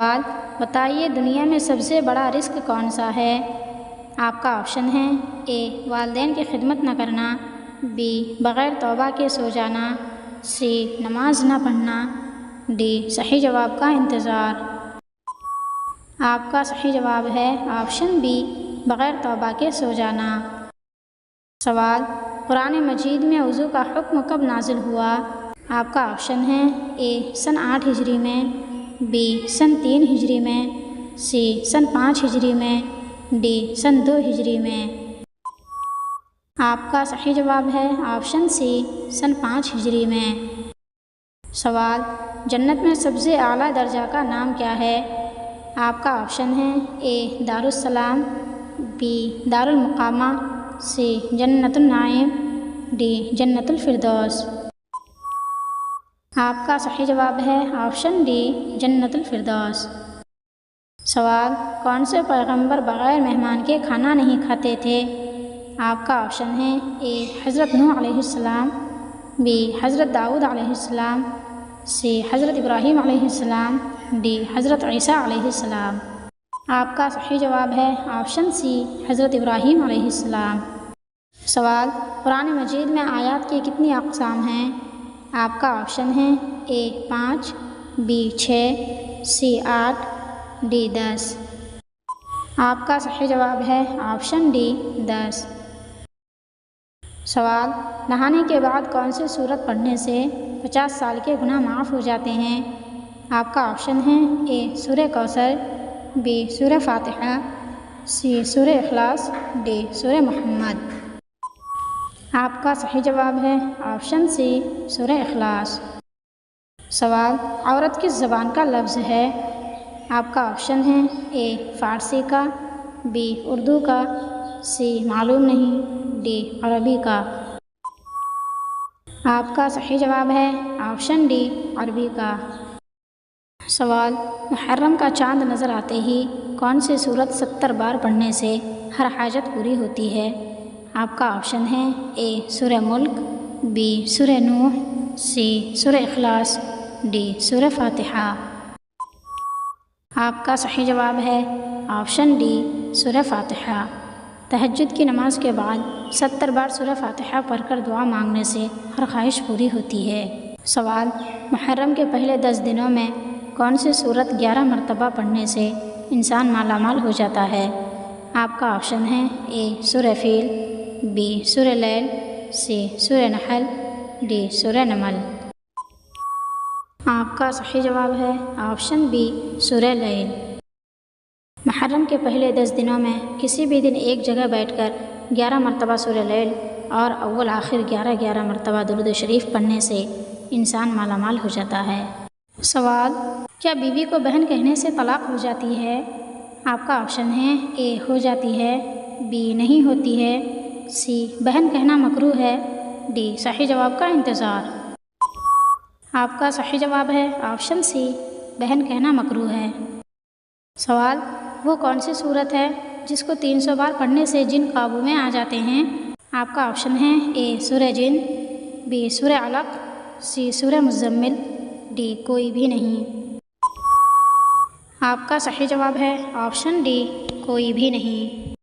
سوال بتائیے دنیا میں سب سے بڑا رزق کون سا ہے؟ آپ کا آپشن ہے اے والدین کی خدمت نہ کرنا، بی بغیر توبہ کے سو جانا، سی نماز نہ پڑھنا، ڈی صحیح جواب کا انتظار۔ آپ کا صحیح جواب ہے آپشن بی بغیر توبہ کے سو جانا۔ سوال قرآن مجید میں وضو کا حکم کب نازل ہوا؟ آپ کا آپشن ہے اے سن 8 ہجری میں، بی سن 3 ہجری میں، سی سن 5 ہجری میں، ڈی سن 2 ہجری میں۔ آپ کا صحیح جواب ہے آپشن سی سن 5 ہجری میں۔ سوال جنت میں سب سے اعلیٰ درجہ کا نام کیا ہے؟ آپ کا آپشن ہے اے دارالسلام، بی دارالمقامہ، سی جنت النعیم، ڈی جنت الفردوس۔ آپ کا صحیح جواب ہے آپشن ڈی جنت الفردوس۔ سوال کون سے پیغمبر بغیر مہمان کے کھانا نہیں کھاتے تھے؟ آپ کا آپشن ہے اے حضرت نوح علیہ السلام، بی حضرت داؤد علیہ السلام، سی حضرت ابراہیم علیہ السلام، ڈی حضرت عیسیٰ علیہ السلام۔ آپ کا صحیح جواب ہے آپشن سی حضرت ابراہیم علیہ السلام۔ سوال قرآن مجید میں آیات کی کتنی اقسام ہیں؟ آپ کا آپشن ہے اے 5، بی 6، سی 8، ڈی 10۔ آپ کا صحیح جواب ہے آپشن ڈی 10۔ سوال نہانے کے بعد کون سی سورت پڑھنے سے 50 سال کے گناہ معاف ہو جاتے ہیں؟ آپ کا آپشن ہے اے سورہ کوثر، بی سورہ فاتحہ، سی سورہ اخلاص، ڈی سورہ محمد۔ آپ کا صحیح جواب ہے آپشن سی سورہ اخلاص۔ سوال عورت کس زبان کا لفظ ہے؟ آپ کا آپشن ہے اے فارسی کا، بی اردو کا، سی معلوم نہیں، ڈی عربی کا۔ آپ کا صحیح جواب ہے آپشن ڈی عربی کا۔ سوال محرم کا چاند نظر آتے ہی کون سی سورت 70 بار پڑھنے سے ہر حاجت پوری ہوتی ہے؟ آپ کا آپشن ہے اے سورہ ملک، بی سورہ نوح، سی سورہ اخلاص، ڈی سورہ فاتحہ۔ آپ کا صحیح جواب ہے آپشن ڈی سورہ فاتحہ۔ تہجد کی نماز کے بعد 70 بار سورہ فاتحہ پڑھ کر دعا مانگنے سے ہر خواہش پوری ہوتی ہے۔ سوال محرم کے پہلے 10 دنوں میں کون سی سورت 11 مرتبہ پڑھنے سے انسان مالا مال ہو جاتا ہے؟ آپ کا آپشن ہے اے سورہ فیل، بی سورہ لیل، سی سورہ نحل، ڈی سورہ نمل۔ آپ کا صحیح جواب ہے آپشن بی سورہ لیل۔ محرم کے پہلے 10 دنوں میں کسی بھی دن ایک جگہ بیٹھ کر 11 مرتبہ سورہ لیل اور اول آخر 11 مرتبہ درود شریف پڑھنے سے انسان مالا مال ہو جاتا ہے۔ سوال کیا بیوی کو بہن کہنے سے طلاق ہو جاتی ہے؟ آپ کا آپشن ہے اے ہو جاتی ہے، بی نہیں ہوتی ہے، سی بہن کہنا مکروہ ہے، ڈی صحیح جواب کا انتظار۔ آپ کا صحیح جواب ہے آپشن سی بہن کہنا مکروہ ہے۔ سوال وہ کون سی صورت ہے جس کو 300 بار پڑھنے سے جن قابو میں آ جاتے ہیں؟ آپ کا آپشن ہے اے سورہ جن، بی سورہ علق، سی سورہ مزمل، ڈی کوئی بھی نہیں۔ آپ کا صحیح جواب ہے آپشن ڈی کوئی بھی نہیں۔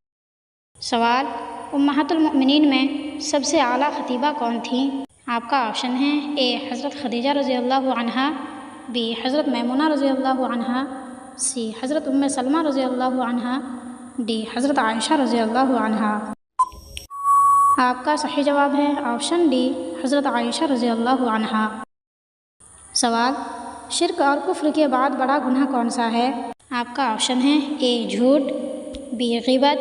سوال امہات المؤمنین میں سب سے اعلیٰ خطیبہ کون تھیں؟ آپ کا آپشن ہے اے حضرت خدیجہ رضی اللہ عنہا، بی حضرت میمونہ رضی اللہ عنہا، سی حضرت ام سلمہ رضی اللہ عنہا، ڈی حضرت عائشہ رضی اللہ عنہا۔ آپ کا صحیح جواب ہے آپشن ڈی حضرت عائشہ رضی اللہ عنہا۔ سوال شرک اور کفر کے بعد بڑا گناہ کون سا ہے؟ آپ کا آپشن ہے اے جھوٹ، بی غیبت،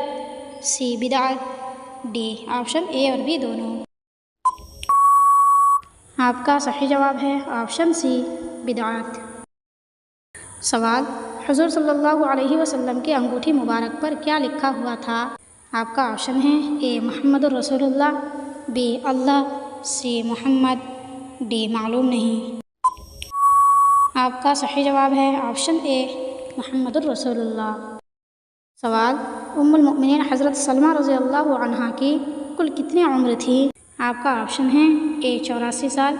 سی بدعت، ڈی آپشن اے اور بی دونوں۔ آپ کا صحیح جواب ہے آپشن سی بدعت۔ سوال حضور صلی اللہ علیہ وسلم کی انگوٹھی مبارک پر کیا لکھا ہوا تھا؟ آپ کا آپشن ہے اے محمد الرسول اللہ، be Allah, C Muhammad, D معلوم نہیں۔ آپ کا صحیح جواب ہے آپشن اے محمد الرسول اللہ۔ سوال ام المؤمنین حضرت سلمہ رضی اللہ عنہا کی کل کتنی عمر تھی؟ آپ کا آپشن ہے اے 84 سال،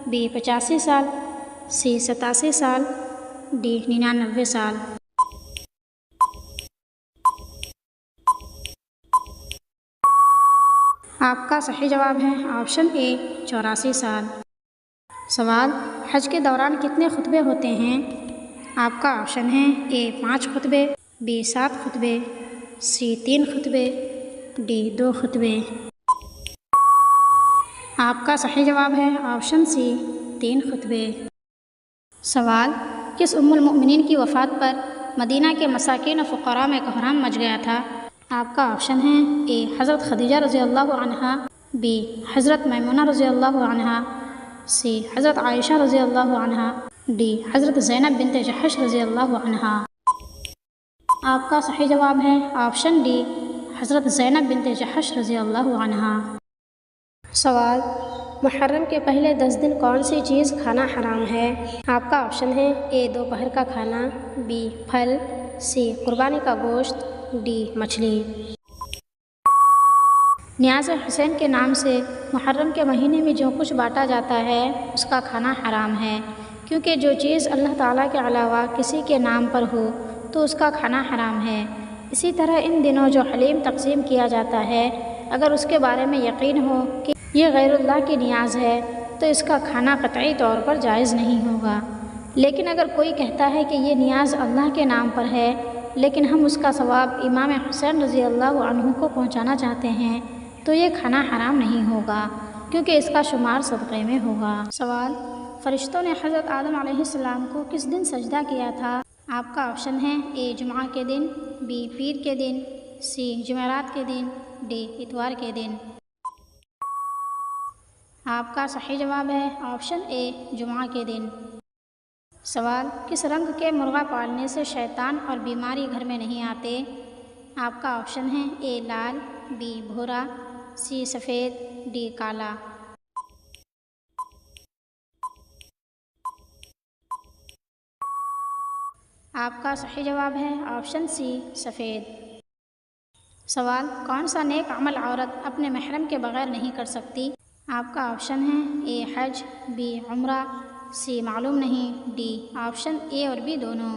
بی 85 سال، سی 87 سال، डी 99 साल। आपका सही जवाब है ऑप्शन ए 84 साल। सवाल, हज के दौरान कितने खुतबे होते हैं? आपका ऑप्शन है ए 5 खुतबे, बी 7 खुतबे, सी 3 खुतबे, डी 2 खुतबे। आपका सही जवाब है ऑप्शन सी 3 खुतबे। सवाल, किस उम्मुल मोमिनीन की वफ़ात पर मदीना के मसाकिन और फ़ुक़रा में कोहराम मच गया था? आपका ऑप्शन है ए हज़रत खदीजा रज़ी अल्लाह अन्हा, बी हज़रत मैमूना रज़ी अल्लाह अन्हा, सी हज़रत आयशा रज़ी अल्लाह अन्हा, डी हज़रत ज़ैनब बिन्त जहश रज़ी अल्लाह अन्हा। आपका सही जवाब है ऑप्शन डी हज़रत ज़ैनब बिन्त जहश रज़ी अल्लाह अन्हा। सवाल, मुहर्रम के पहले 10 दिन कौन सी चीज़ खाना हराम है? आपका ऑप्शन है ए दोपहर का खाना, बी फल, सी कुर्बानी का गोश्त, डी मछली। न्याज़ हुसैन के नाम से मुहर्रम के महीने में जो कुछ बांटा जाता है उसका खाना हराम है, क्योंकि जो चीज़ अल्लाह ताला के अलावा किसी के नाम पर हो तो उसका खाना हराम है। इसी तरह इन दिनों जो हलीम तक़सीम किया जाता है, अगर उसके बारे में यकीन हो कि ये गैरुल्लाह की नियाज़ है तो इसका खाना क़तई तौर पर जायज़ नहीं होगा। लेकिन अगर कोई कहता है कि ये नियाज़ अल्लाह के नाम पर है, लेकिन हम उसका सवाब इमाम हुसैन रज़ी अल्लाह अन्हु को पहुँचाना चाहते हैं, तो ये खाना हराम नहीं होगा, क्योंकि इसका शुमार सदक़े में होगा। सवाल, फ़रिश्तों ने हज़रत आदम अलैहिस्सलाम को किस दिन सजदा किया था? आपका ऑप्शन है ए जुमा के दिन, बी पीर के दिन, सी जुमेरात के दिन, डी इतवार के दिन। आपका सही जवाब है ऑप्शन ए जुमा के दिन। सवाल, किस रंग के मुर्गा पालने से शैतान और बीमारी घर में नहीं आते? आपका ऑप्शन है ए लाल, बी भूरा, सी सफ़ेद, डी काला। आपका सही जवाब है ऑप्शन सी सफ़ेद। सवाल, कौन सा नेक अमल औरत अपने महरम के बग़ैर नहीं कर सकती? आपका ऑप्शन है ए हज, बी उम्रा, सी मालूम नहीं, डी ऑप्शन ए और बी दोनों।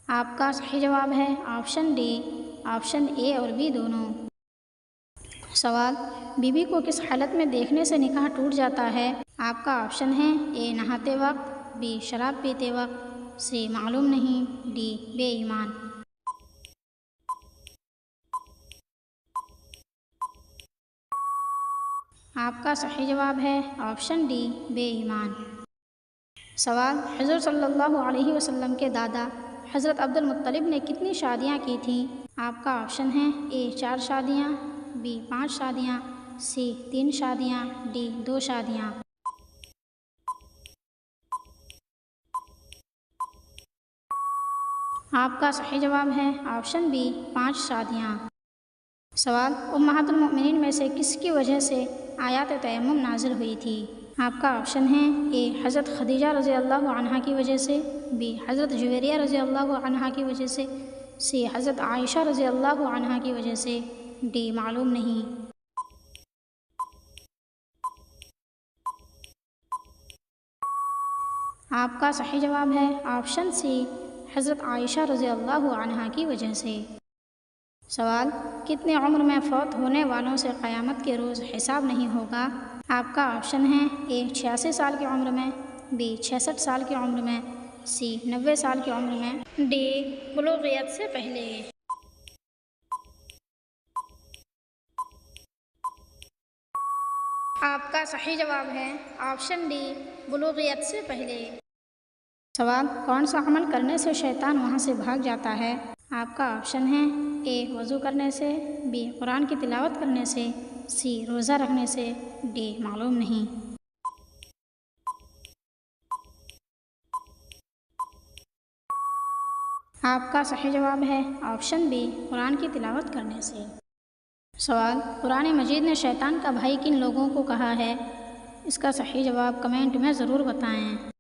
आपका सही जवाब है ऑप्शन डी, ऑप्शन ए और बी दोनों। सवाल, बीवी को किस हालत में देखने से निकाह टूट जाता है? आपका ऑप्शन है ए नहाते वक्त, बी शराब पीते वक्त, सी मालूम नहीं, डी बेईमान। आपका सही जवाब है ऑप्शन डी बेईमान। सवाल, हुज़ूर सल्लल्लाहु अलैहि वसल्लम के दादा हज़रत अब्दुल मुत्तलिब ने कितनी शादियाँ की थीं? आपका ऑप्शन है ए 4 शादियाँ, बी 5 शादियाँ, सी 3 शादियाँ, डी 2 शादियाँ। आपका सही जवाब है ऑप्शन बी 5 शादियाँ। सवाल, उम्महातुल मोमिनीन में से किसकी वजह से आयात तयम्मुम नाज़िल हुई थी? आपका ऑप्शन है ए हज़रत खदीजा रज़ी अल्लाह अन्हा की वजह से, बी हज़रत जुवैरिया रज़ी अल्लाह अन्हा की वजह से, सी हज़रत आयशा रज़ी अल्लाह अन्हा की वजह से, डी मालूम नहीं। आपका सही जवाब है ऑप्शन सी हज़रत आयशा रज़ी अल्लाह अन्हा की वजह से। सवाल, कितने उम्र में फ़ौत होने वालों से क़यामत के रोज़ हिसाब नहीं होगा? आपका ऑप्शन है ए 86 साल की उम्र में, बी 66 साल की उम्र में, सी 90 साल की उम्र में, डी बुलूगियत से पहले। आपका सही जवाब है ऑप्शन डी बुलूगियत से पहले। सवाल, कौन सा अमल करने से शैतान वहाँ से भाग जाता है? आपका ऑप्शन है ए वज़ू करने से, बी कुरान की तिलावत करने से, सी रोज़ा रखने से, डी मालूम नहीं। आपका सही जवाब है ऑप्शन बी कुरान की तिलावत करने से। सवाल, कुरान मजीद ने शैतान का भाई किन लोगों को कहा है? इसका सही जवाब कमेंट में ज़रूर बताएं।